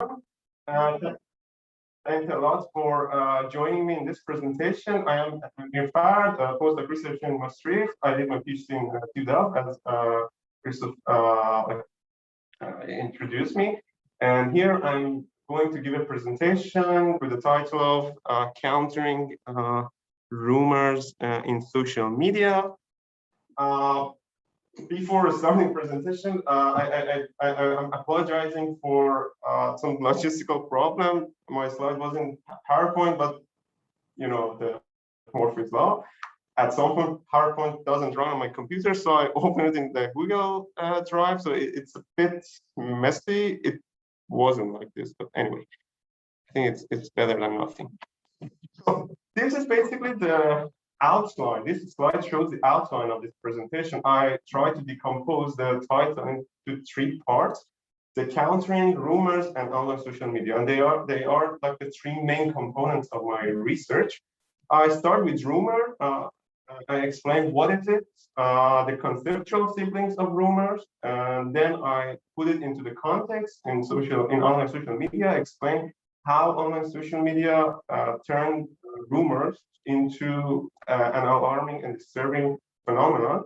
everyone. Uh, th- Thanks a lot for joining me in this presentation. I am Amir Fard, a postdoc researcher in Maastricht. I did my PhD in TU as Christoph introduced me. And here I'm going to give a presentation with the title of Countering Rumors in Social Media. Before starting presentation, I'm apologizing for some logistical problem. My slide was in PowerPoint, but you know, the Morpheus law. At some point, PowerPoint doesn't run on my computer, so I open it in the Google Drive. So it's a bit messy. It wasn't like this, but anyway, I think it's better than nothing. So this is basically the outline. This slide shows the outline of this presentation. I try to decompose the title into three parts: the countering, rumors, and online social media. And they are like the three main components of my research. I start with rumor. I explain what it is, the conceptual siblings of rumors, and then I put it into the context in online social media, explain how online social media turned rumors into an alarming and disturbing phenomenon.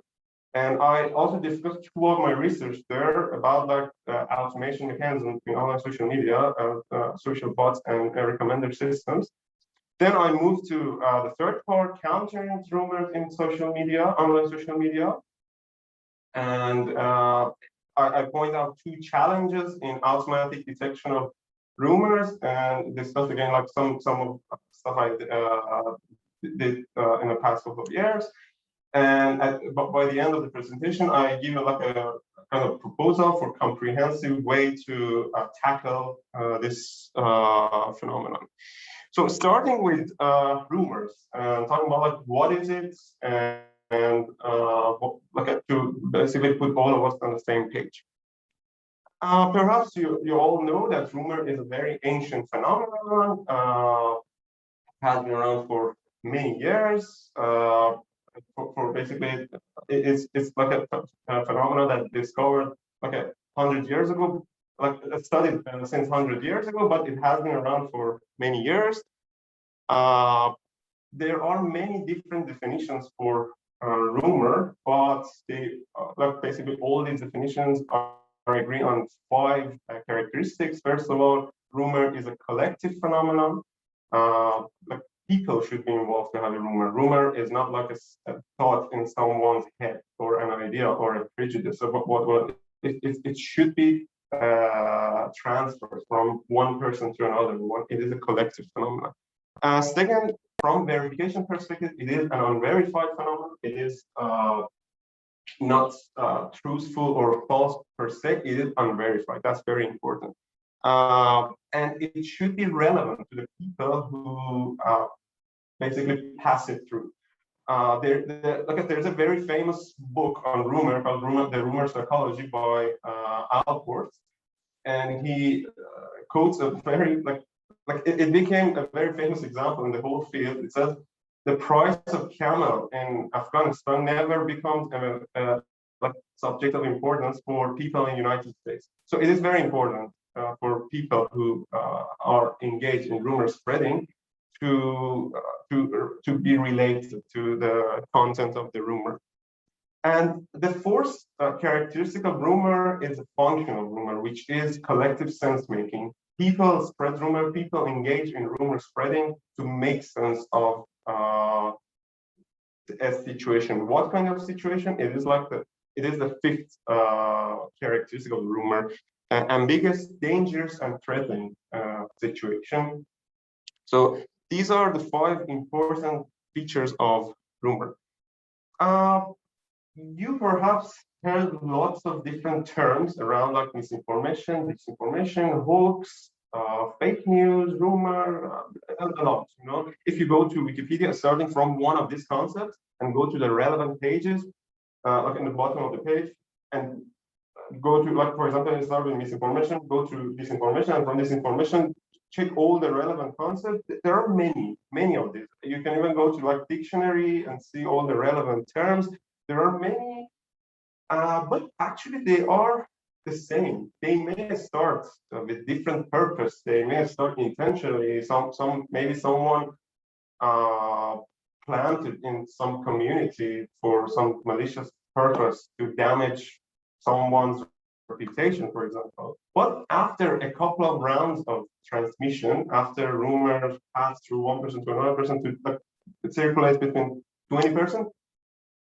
And I also discussed two of my research there about like automation mechanisms in online social media, social bots and recommender systems. Then I moved to the third part, countering rumors in social media, online social media. And I point out two challenges in automatic detection of rumors and discuss again like some of stuff I did in the past couple of years. And by the end of the presentation, I give like a kind of proposal for comprehensive way to tackle this phenomenon. So starting with rumors, talking about like what is it, and like to basically put all of us on the same page. Perhaps you all know that rumor is a very ancient phenomenon, has been around for many years. For basically, it's like a phenomenon that discovered like 100 years ago, like studied since 100 years ago, but it has been around for many years. There are many different definitions for rumor, but they like basically all these definitions are agree on five characteristics. First of all, rumor is a collective phenomenon. Like people should be involved to have a rumor. Rumor is not like a thought in someone's head or an idea or a prejudice. So it should be transferred from one person to another one. It is a collective phenomenon. Second, from verification perspective, it is an unverified phenomenon. It is not truthful or false per se. It is unverified. That's very important. And it should be relevant to the people who basically pass it through. There's a very famous book on rumor called The Rumor Psychology by Alport, and he quotes a very it became a very famous example in the whole field. It says the price of camel in Afghanistan never becomes a subject of importance for people in the United States. So it is very important for people who are engaged in rumor spreading to be related to the content of the rumor. And the fourth characteristic of rumor is a functional rumor, which is collective sense making. People spread rumor, people engage in rumor spreading to make sense of a situation. What kind of situation? It is the fifth characteristic of rumor, ambiguous, dangerous, and threatening situation. So these are the five important features of rumor. You perhaps heard lots of different terms around like misinformation, disinformation, hoax, fake news, rumor, a lot. You know, if you go to Wikipedia, starting from one of these concepts and go to the relevant pages, like in the bottom of the page, and go to like, for example, start with misinformation, go to disinformation, and from disinformation, check all the relevant concepts. There are many of these. You can even go to like dictionary and see all the relevant terms. There are many, but actually they are the same. They may start with different purpose. They may start intentionally. Maybe someone planted in some community for some malicious purpose to damage someone's reputation, for example. But after a couple of rounds of transmission, after rumors pass through one person to another person to it circulates between 20%,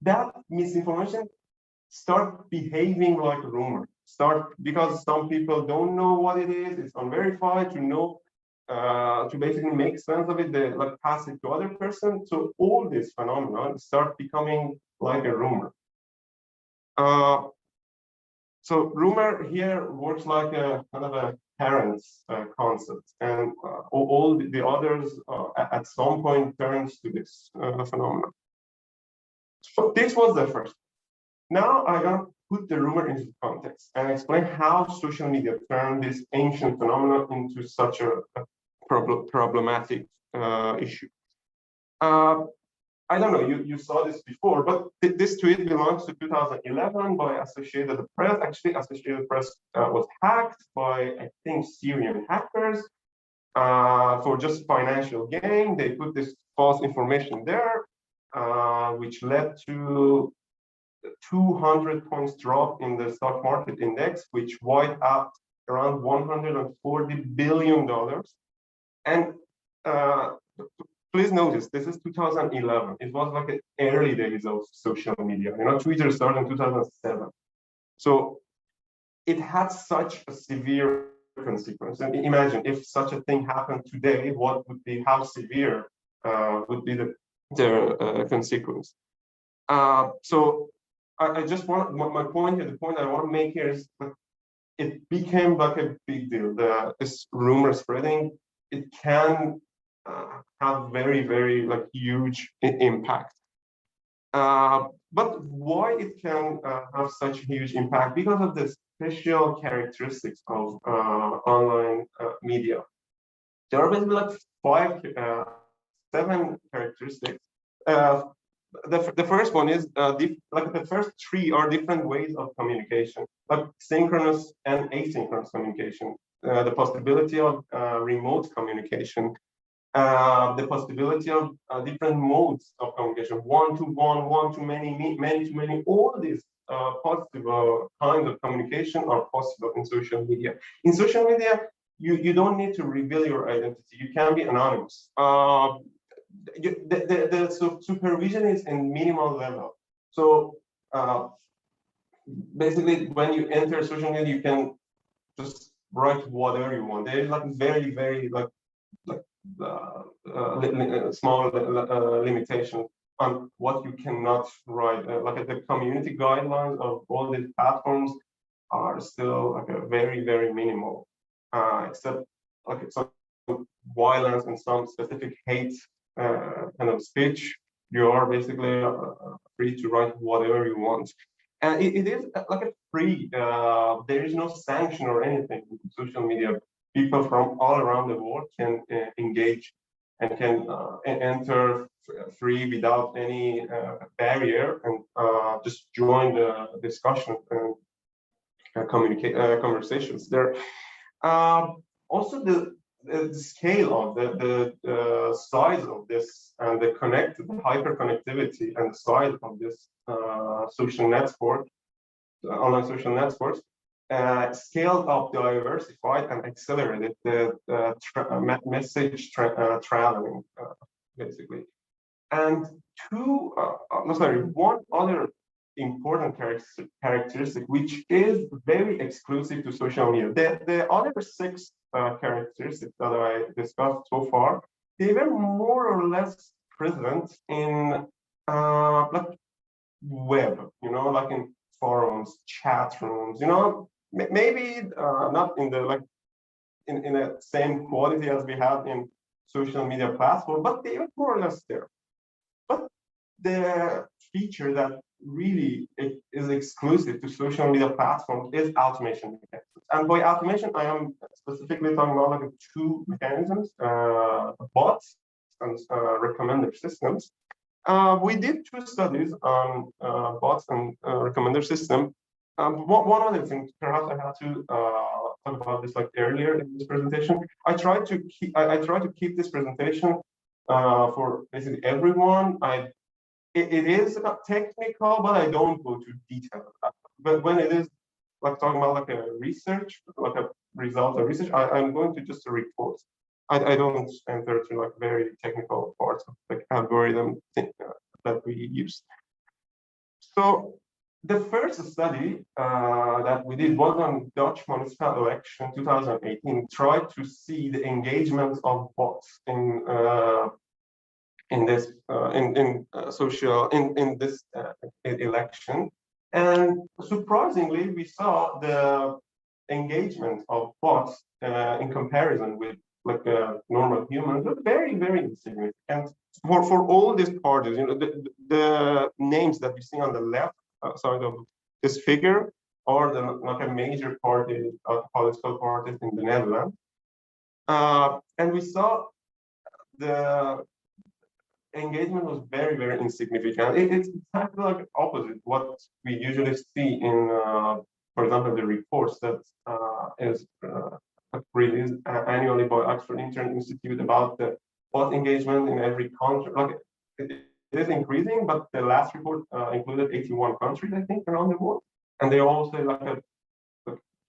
that misinformation start behaving like a rumor. Because some people don't know what it is, it's unverified, to basically make sense of it, they like pass it to other person. So all this phenomenon start becoming like a rumor. So rumor here works like a kind of a parent's concept, and all the others at some point turns to this phenomenon. So this was the first. Now I'm gonna put the rumor into context and explain how social media turned this ancient phenomenon into such a problematic issue. I don't know, you saw this before, but this tweet belongs to 2011 by Associated Press. Actually, Associated Press was hacked by, I think, Syrian hackers for just financial gain. They put this false information there, which led to 200 points drop in the stock market index, which wiped out around $140 billion. And please notice, this is 2011. It was like the early days of social media. Twitter started in 2007. So it had such a severe consequence. And imagine if such a thing happened today, how severe would be the consequence. So I just want, my point here, the point I want to make here is that it became like a big deal. This rumor spreading, it can have very, very huge impact. But why it can have such a huge impact? Because of the special characteristics of online media. There are basically 7 characteristics. The first one is the first 3 are different ways of communication, like synchronous and asynchronous communication, the possibility of remote communication, the possibility of different modes of communication, one-to-one, one-to-many, many-to-many. All these possible kinds of communication are possible in social media. In social media, you don't need to reveal your identity. You can be anonymous. The supervision is in minimal level. So basically, when you enter social media, you can just write whatever you want. There is very, very small limitation on what you cannot write. The community guidelines of all these platforms are still very, very minimal, except some violence and some specific hate kind of speech. You are basically free to write whatever you want, and it is a free. There is no sanction or anything in social media. People from all around the world can engage and can enter free without any barrier, and just join the discussion and communicate conversations there. Also, the scale of the size of this and the hyper connectivity and the size of this social network, online social networks, scaled up, diversified, and accelerated the message traveling, basically. And one other important characteristic, which is very exclusive to social media. The other 6 characteristics that I discussed so far, they were more or less present in web, in forums, chat rooms, maybe not in the in the same quality as we have in social media platform, but they were more or less there. But the feature that really is exclusive to social media platforms is automation mechanisms. And by automation, I am specifically talking about 2 mechanisms, bots and recommender systems. We did 2 studies on bots and recommender system. One other thing, perhaps I had to talk about this like earlier in this presentation. I try to keep this presentation for basically everyone. It is technical, but I don't go to detail. But when it is like talking about like a research, like a result of research, I'm going to just report. I don't enter to like very technical parts of like algorithm that we use. So the first study that we did was on Dutch municipal election 2018. Tried to see the engagement of bots in this social in this election, and surprisingly, we saw the engagement of bots in comparison with like normal humans were very insignificant for all these parties. You know, the names that you see on the left side of this figure are the like a major party, political parties in the Netherlands, and we saw the engagement was very insignificant. It's exactly like opposite what we usually see in, for example, the reports that is released annually by Oxford Internet Institute about the bot engagement in every country. Like it is increasing, but the last report included 81 countries, I think, around the world, and they also like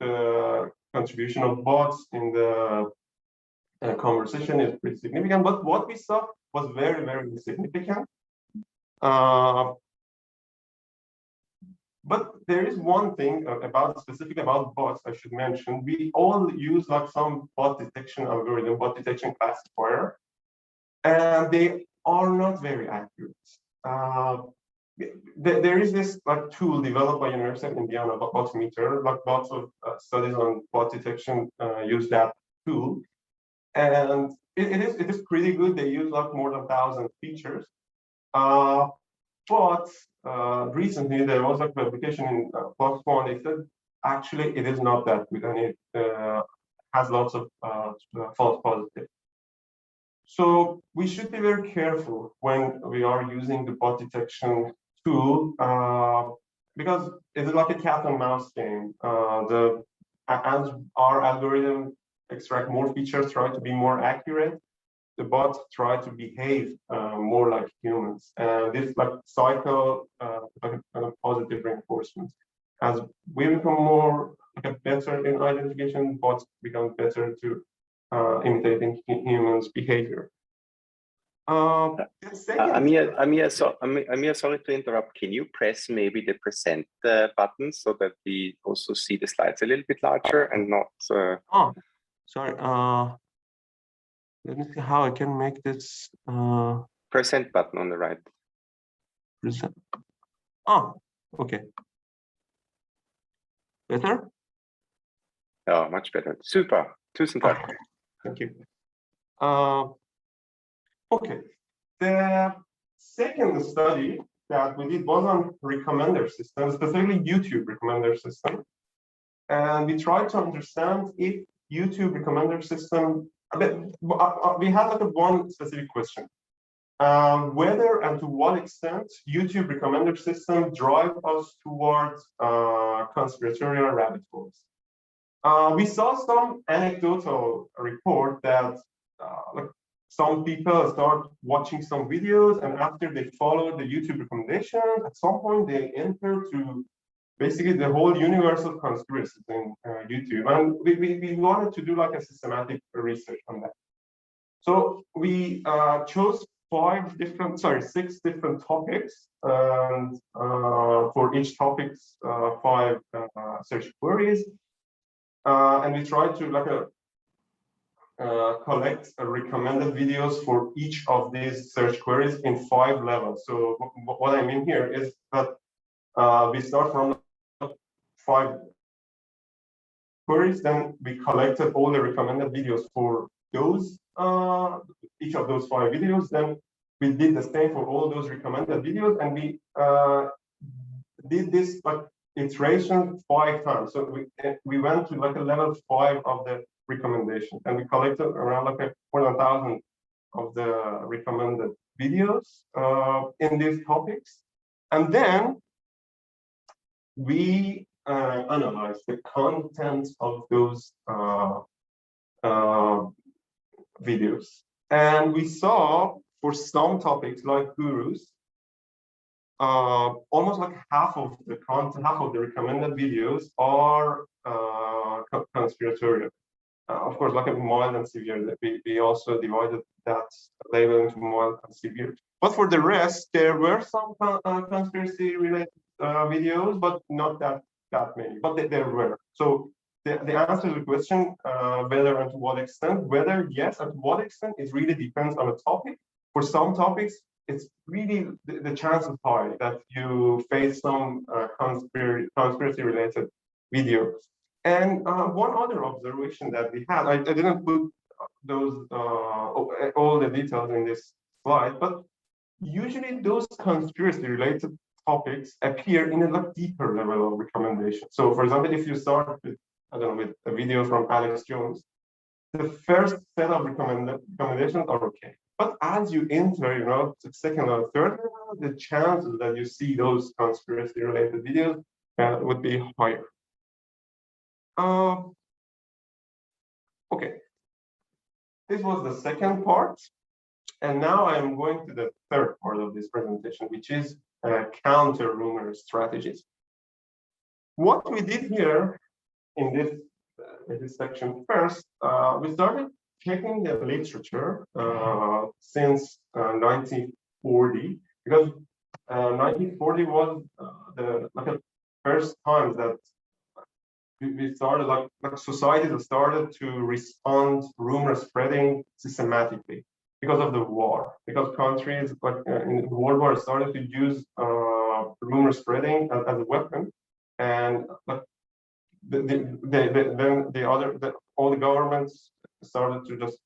the contribution of bots in the conversation is pretty significant. But what we saw was very insignificant. But there is one thing specific about bots I should mention. We all use like some bot detection algorithm, bot detection classifier, and they are not very accurate. There is this like tool developed by University of Indiana, Botmeter. Like lots of studies on bot detection use that tool, and it is pretty good. They use like more than 1,000 features. But recently there was a publication in PLOS One. They said actually it is not that good, and it has lots of false positives. So we should be very careful when we are using the bot detection tool because it is like a cat and mouse game. As our algorithm extract more features, try to be more accurate, the bots try to behave more like humans. And this like cycle, like a positive reinforcement. As we become more like better in identification, bots become better to imitating humans' behavior. Amir, sorry to interrupt. Can you press maybe the present button so that we also see the slides a little bit larger and not? Oh, sorry. Let me see how I can make this. Present button on the right. Present. Oh, okay. Better? Oh, much better. Super. Tusen Dank. Okay. Thank you. Okay. The second study that we did was on recommender system, specifically YouTube recommender system. And we tried to understand if YouTube recommender system, we had like one specific question. Whether and to what extent YouTube recommender system drive us towards conspiratorial rabbit holes. We saw some anecdotal report that like some people start watching some videos, and after they follow the YouTube recommendation, at some point they enter to basically the whole universe of conspiracies in YouTube. And we wanted to do like a systematic research on that. So we chose six different topics, and for each topics, 5 search queries. And we tried to like collect recommended videos for each of these search queries in 5 levels. So what I mean here is that we start from 5 queries, then we collected all the recommended videos for those each of those 5 videos. Then we did the same for all those recommended videos, and we did this like iteration 5 times. So we went to like a level 5 of the recommendation, and we collected around like more than 1,000 of the recommended videos in these topics. And then we analyze the content of those videos. And we saw for some topics like gurus, almost like half of the content, half of the recommended videos are conspiratorial. Of course, like a mild and severe, we also divided that label into mild and severe. But for the rest, there were some conspiracy-related videos, but not that many. But there were. So the answer to the question, whether and to what extent, whether yes and to what extent, it really depends on the topic. For some topics, it's really the chance is high that you face some conspiracy-related videos. And one other observation that we had, I didn't put those all the details in this slide, but usually those conspiracy-related topics appear in a deeper level of recommendation. So, for example, if you start with, I don't know, with a video from Alex Jones, the first set of recommendations are okay. But as you enter, the second or third level, the chances that you see those conspiracy-related videos would be higher. Okay, this was the second part, and now I'm going to the third part of this presentation, which is counter rumor strategies. What we did here in this section first, we started checking the literature since 1940, because 1940 was the first time that we started, like society that started to respond rumor spreading systematically because of the war, because countries in the World War started to use rumor spreading as a weapon, and all the governments started to just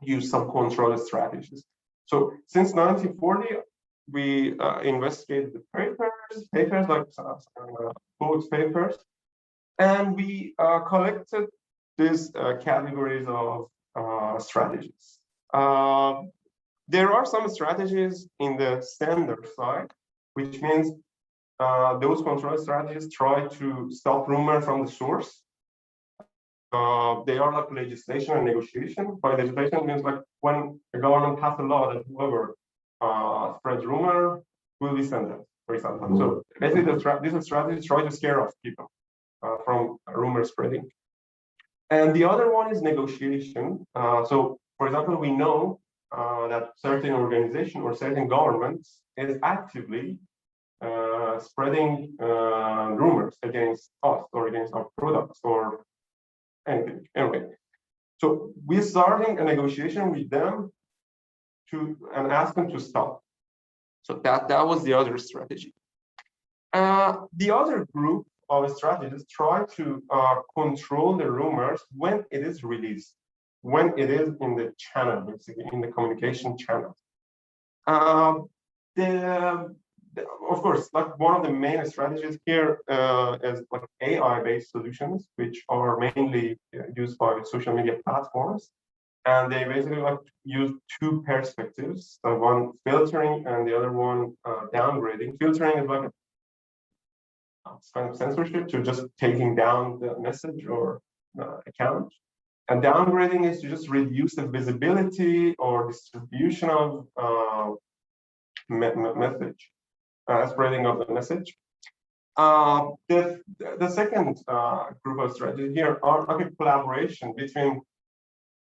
use some control strategies. So since 1940, we investigated the papers like quotes papers, and we collected these categories of strategies. There are some strategies in the standard side, which means those control strategies try to stop rumor from the source. They are like legislation and negotiation. By legislation means like when the government passes a law that whoever spreads rumor will be sentenced, for example. So basically, these strategies try to scare off people from rumor spreading. And the other one is negotiation. So, for example, we know that certain organization or certain governments is actively spreading rumors against us or against our products or anything. Anyway, so we're starting a negotiation with them and ask them to stop. So that was the other strategy. The other group of strategies try to control the rumors when it is released, when it is in the channel, basically in the communication channel. Of course, like one of the main strategies here is like AI-based solutions, which are mainly used by social media platforms. And they basically like use two perspectives, one filtering and the other one downgrading. Filtering is like a kind of censorship to just taking down the message or account. And downgrading is to just reduce the visibility or distribution of message, spreading of the message. The second group of strategies here are like a collaboration between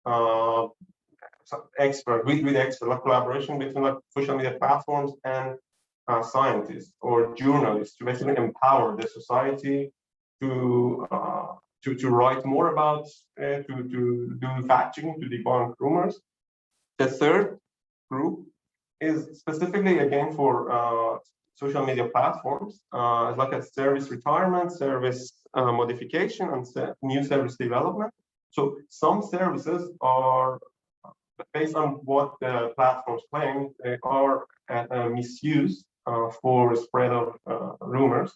with experts, like collaboration between like social media platforms and scientists or journalists to basically empower the society to write more about, to do fact-checking, to debunk rumors. The third group is specifically again for social media platforms, like a service retirement, service modification, and new service development. So some services are based on what the platforms claim, they are misused for spread of rumors.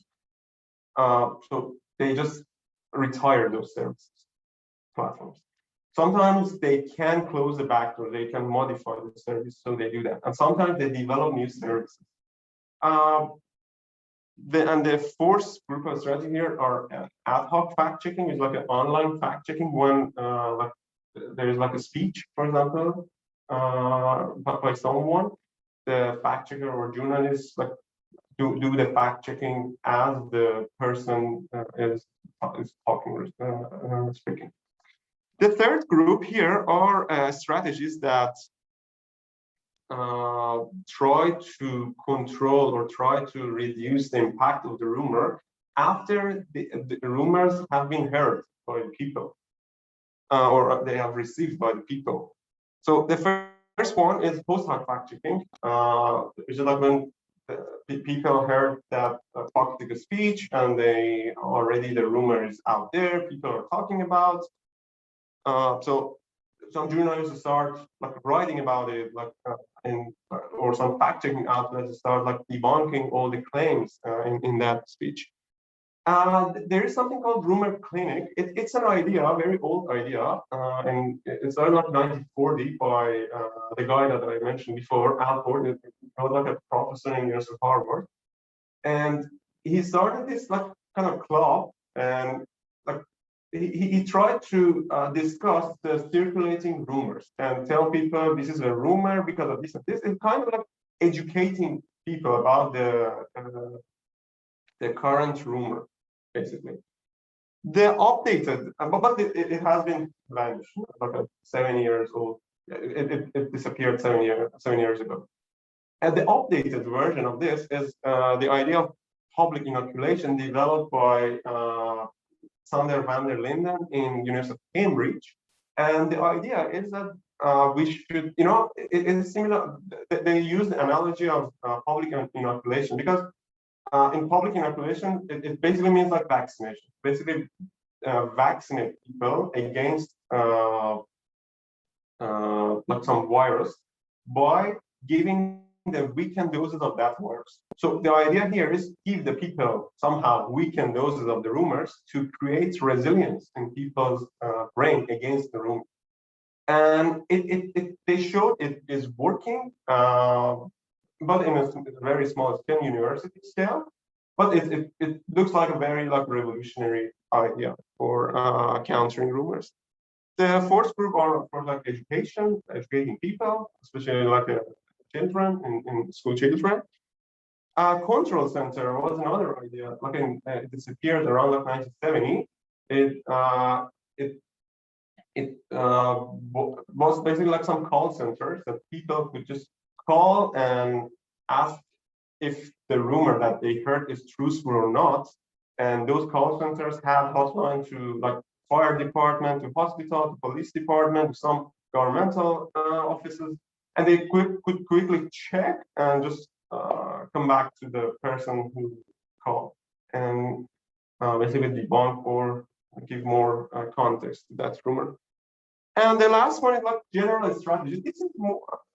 So they just retire those services platforms. Sometimes they can close the backdoor, they can modify the service, so they do that. And sometimes they develop new services. The fourth group of strategy here are ad hoc fact checking. Is like an online fact checking when like there is like a speech, for example, by someone. The fact checker or journalist like do the fact checking as the person is talking or speaking. The third group here are strategies that try to control or try to reduce the impact of the rumor after the rumors have been heard by people or they have received by the people. So the first one is post-hoc fact checking, which is like when people heard that political speech and they already the rumor is out there, people are talking about. So some journalists start like writing about it, like or some fact-checking outlets start like debunking all the claims in that speech. There is something called rumor clinic. It's an idea, a very old idea, and it started like 1940 by the guy that I mentioned before, Al Ford. He was like a professor in University of Harvard, and he started this like kind of club, and like he tried to discuss the circulating rumors and tell people this is a rumor because of this and this. It's kind of like educating people about the current rumor, basically. The updated, but it has been vanished, like 7 years old. It disappeared 7 years ago. And the updated version of this is the idea of public inoculation developed by Sander van der Linden in University of Cambridge. And the idea is that we should, it's similar. They use the analogy of public inoculation because in public inoculation, it basically means like vaccination. Basically, vaccinate people against like some virus by giving them weakened doses of that virus. So the idea here is give the people somehow weakened doses of the rumors to create resilience in people's brain against the rumor. And they showed it is working, but in a very small scale, university scale. But it looks like a very like revolutionary idea for countering rumors. The fourth group are for like educating people, especially like children in school children. Control center was another idea. Like it disappeared around like 1970. It was basically like some call centers that people could just call and ask if the rumor that they heard is truthful or not. And those call centers have hotline to like fire department, to hospital, to police department, to some governmental offices, and they could quickly check and just come back to the person who called and basically debunk or give more context to that rumor. And the last one is like general strategy. This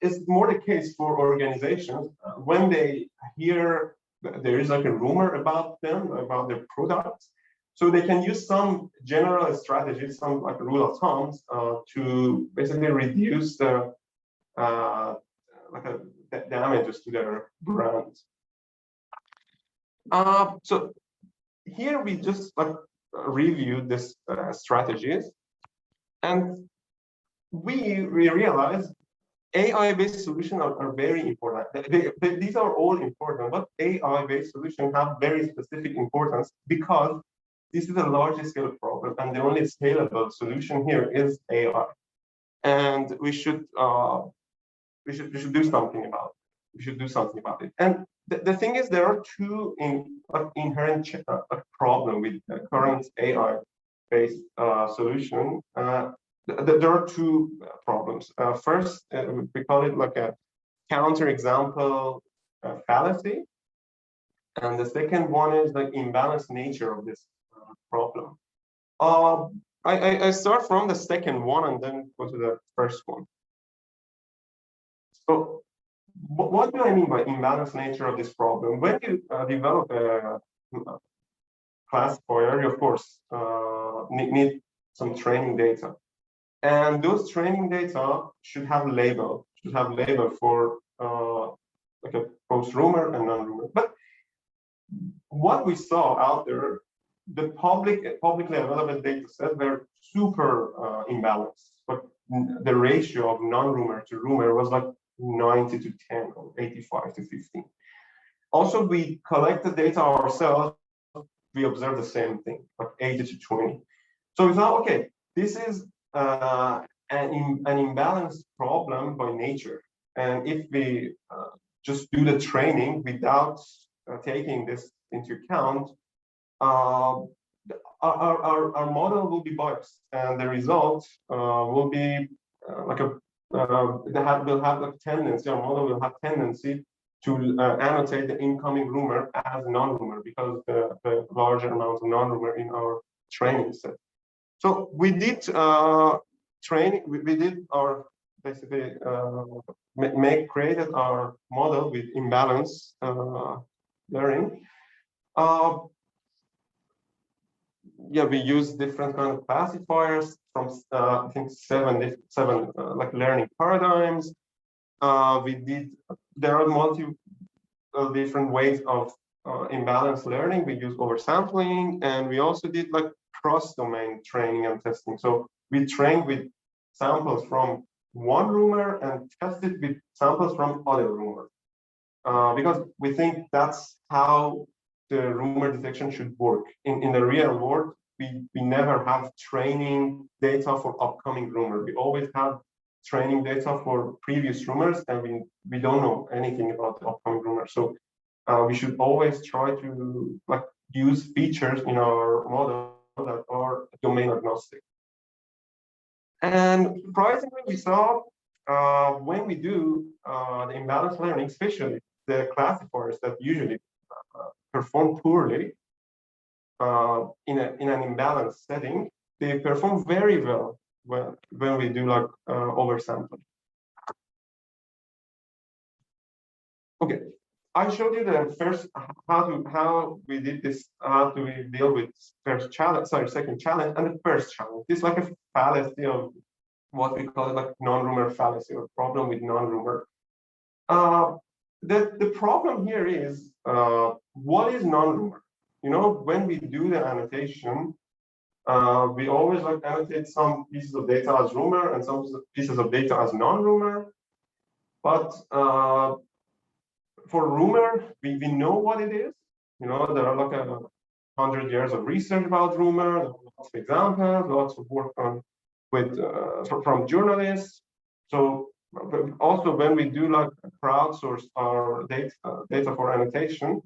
is more the case for organizations when they hear there is like a rumor about them, about their products. So they can use some general strategies, some like rule of thumbs to basically reduce the damages to their brands. So here we just like reviewed this strategies, and we realized AI-based solutions are very important. These are all important, but AI-based solutions have very specific importance because this is a large scale problem, and the only scalable solution here is AI. And we should do something about it. We should do something about it. And the thing is, there are two inherent problem with the current AI-based solution. There are two problems. First, we call it like a counterexample fallacy, and the second one is the imbalanced nature of this problem. I start from the second one and then go to the first one. So, what do I mean by imbalanced nature of this problem? When you develop a classifier, you of course need some training data. And those training data should have label for like a post rumor and non rumor. But what we saw out there, the publicly available data sets were super imbalanced, but the ratio of non-rumor to rumor was like 90 to 10 or 85 to 15. Also, we collected data ourselves. We observed the same thing, like 80 to 20. So we thought, okay, this is an imbalanced problem by nature. And if we just do the training without taking this into account, our model will be biased, and the result will be like a will have a tendency. Our model will have tendency to annotate the incoming rumor as non-rumor because the larger amount of non-rumor in our training set. So we did training. We did our basically created our model with imbalance learning. Yeah, we use different kind of classifiers from I think seven like learning paradigms. There are multiple different ways of imbalance learning. We use oversampling, and we also did like cross-domain training and testing. So we trained with samples from one rumor and tested with samples from other rumors, because we think that's how the rumor detection should work. In the real world, we never have training data for upcoming rumor. We always have training data for previous rumors, and we don't know anything about the upcoming rumor. So we should always try to like use features in our model that are domain agnostic. And surprisingly, we saw when we do the imbalance learning, especially the classifiers that usually perform poorly in an imbalanced setting, they perform very well when we do like oversampling. Okay, I showed you the first how we did this, how do we deal with second challenge and the first challenge. This is like a fallacy of what we call like non-rumor fallacy or problem with non-rumor. The problem here is what is non-rumor? You know, when we do the annotation, we always like annotate some pieces of data as rumor and some pieces of data as non-rumor. But for rumor, we know what it is. You know, there are like 100 years of research about rumor, lots of examples, lots of work on from journalists. So also when we do like crowdsource our data for annotation,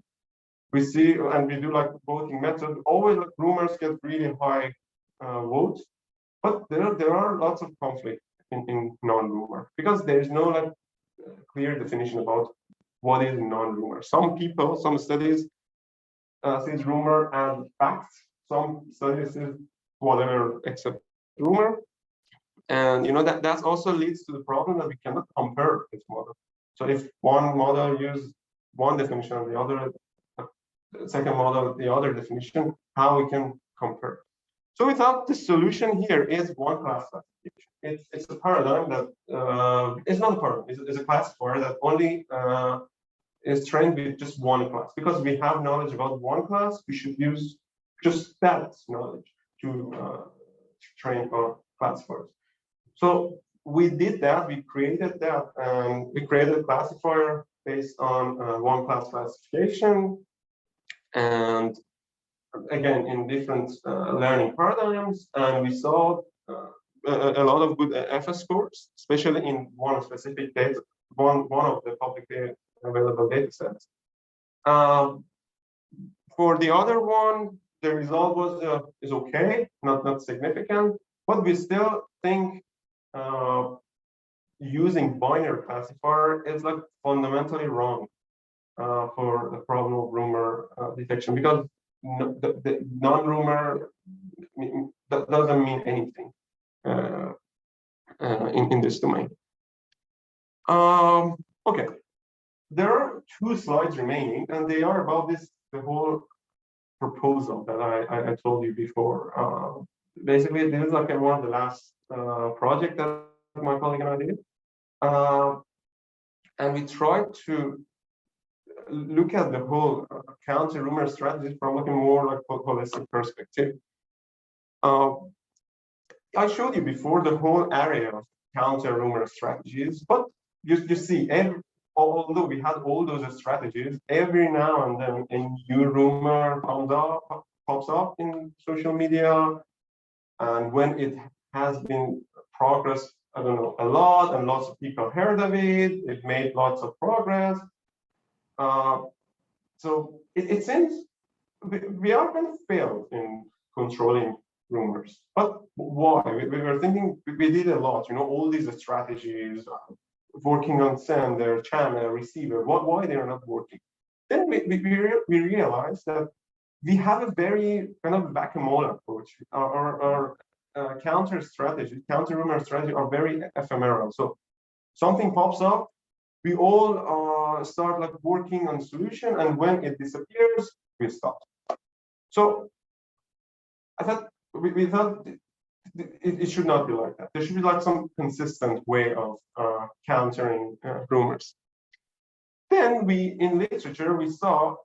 we see, and we do like voting method, always like rumors get really high votes, but there are lots of conflict in non-rumor because there is no like clear definition about what is non-rumor. Some people, some studies sees rumor as facts. Some studies is whatever except rumor. And you know that also leads to the problem that we cannot compare this model. So if one model uses one definition and the other second model the other definition, how we can compare? So we thought the solution here is one class classification. It's a paradigm that it's not a paradigm. It's a classifier that only is trained with just one class. Because we have knowledge about one class, we should use just that knowledge to train our classifiers. So we did that. We created that, and we created a classifier based on one class classification, and again in different learning paradigms. And we saw a lot of good FS scores, especially in one specific data, one of the publicly available data sets. For the other one, the result was is okay, not significant, but we still think using binary classifier is like fundamentally wrong for the problem of rumor detection, because the non-rumor doesn't mean anything in this domain. Okay, there are 2 slides remaining, and they are about the whole proposal that I told you before. Basically, this is like one of the last project that my colleague and I did, and we tried to look at the whole counter rumor strategy from like a more like holistic perspective. I showed you before the whole area of counter rumor strategies, but you see, although we had all those strategies, every now and then a new rumor pops up in social media, and when it has been progressed, I don't know, a lot, and lots of people heard of it, it made lots of progress. So it seems we are going to fail in controlling rumors. But why? We were thinking, we did a lot, you know, all these strategies, working on sender, channel, receiver, why they are not working. Then we realized that we have a very kind of whack-a-mole approach. Our counter rumor strategy are very ephemeral. So something pops up, we all start like working on solution, and when it disappears, we stop. So I thought we thought it should not be like that. There should be like some consistent way of countering rumors. Then in literature, we saw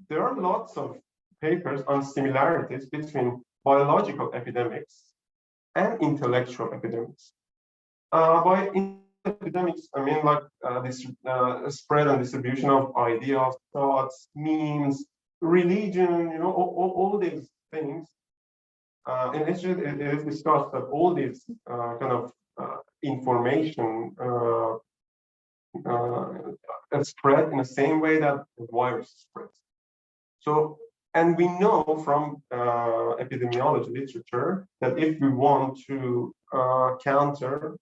there are lots of papers on similarities between biological epidemics and intellectual epidemics. By epidemics, I mean like this spread and distribution of ideas, thoughts, memes, religion, you know, all these things. In literature, it is discussed that all these kind of information spread in the same way that the virus spreads. So, and we know from epidemiology literature that if we want to counter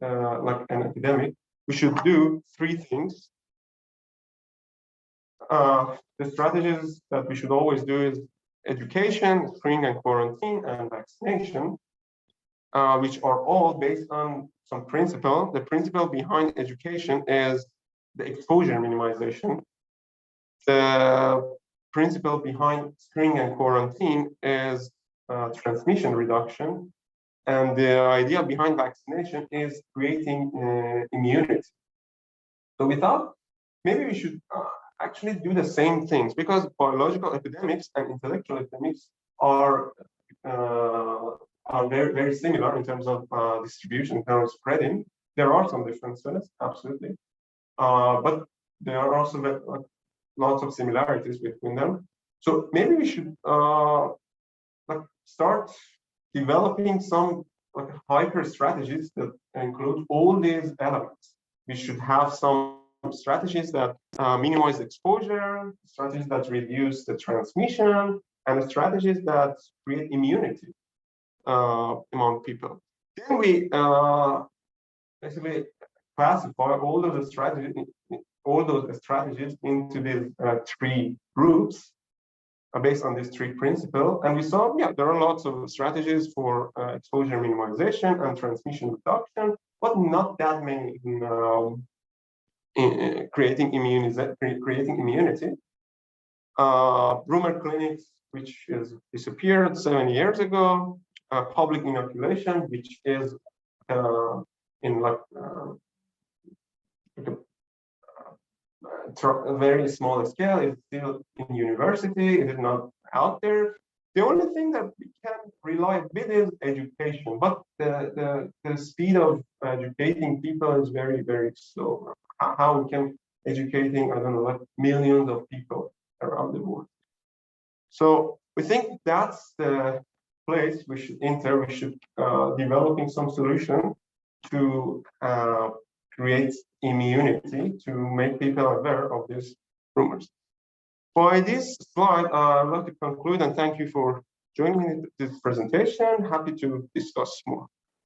like an epidemic, we should do three things. The strategies that we should always do is education, screening and quarantine, and vaccination, which are all based on some principle. The principle behind education is the exposure minimization. The principle behind screening and quarantine is transmission reduction. And the idea behind vaccination is creating immunity. So we thought maybe we should actually do the same things, because biological epidemics and intellectual epidemics are very, very similar in terms of distribution, in terms of spreading. There are some differences, absolutely, but there are also lots of similarities between them. So maybe we should like start developing some like hyper strategies that include all these elements. We should have some strategies that minimize exposure, strategies that reduce the transmission, and strategies that create immunity among people. Then we basically classify all those strategies into these three groups based on these three principles. And we saw, yeah, there are lots of strategies for exposure minimization and transmission reduction, but not that many in creating immunity. Rumor clinics, which is disappeared 7 years ago. Public inoculation, which is in like a very small scale, is still in university, it is not out there. The only thing that we can rely a bit is education, but the speed of educating people is very, very slow. How we can educating, I don't know, like millions of people around the world. So we think that's the place we should enter. We should developing some solution to create immunity, to make people aware of these rumors. By this slide, I'd like to conclude and thank you for joining me in this presentation. Happy to discuss more.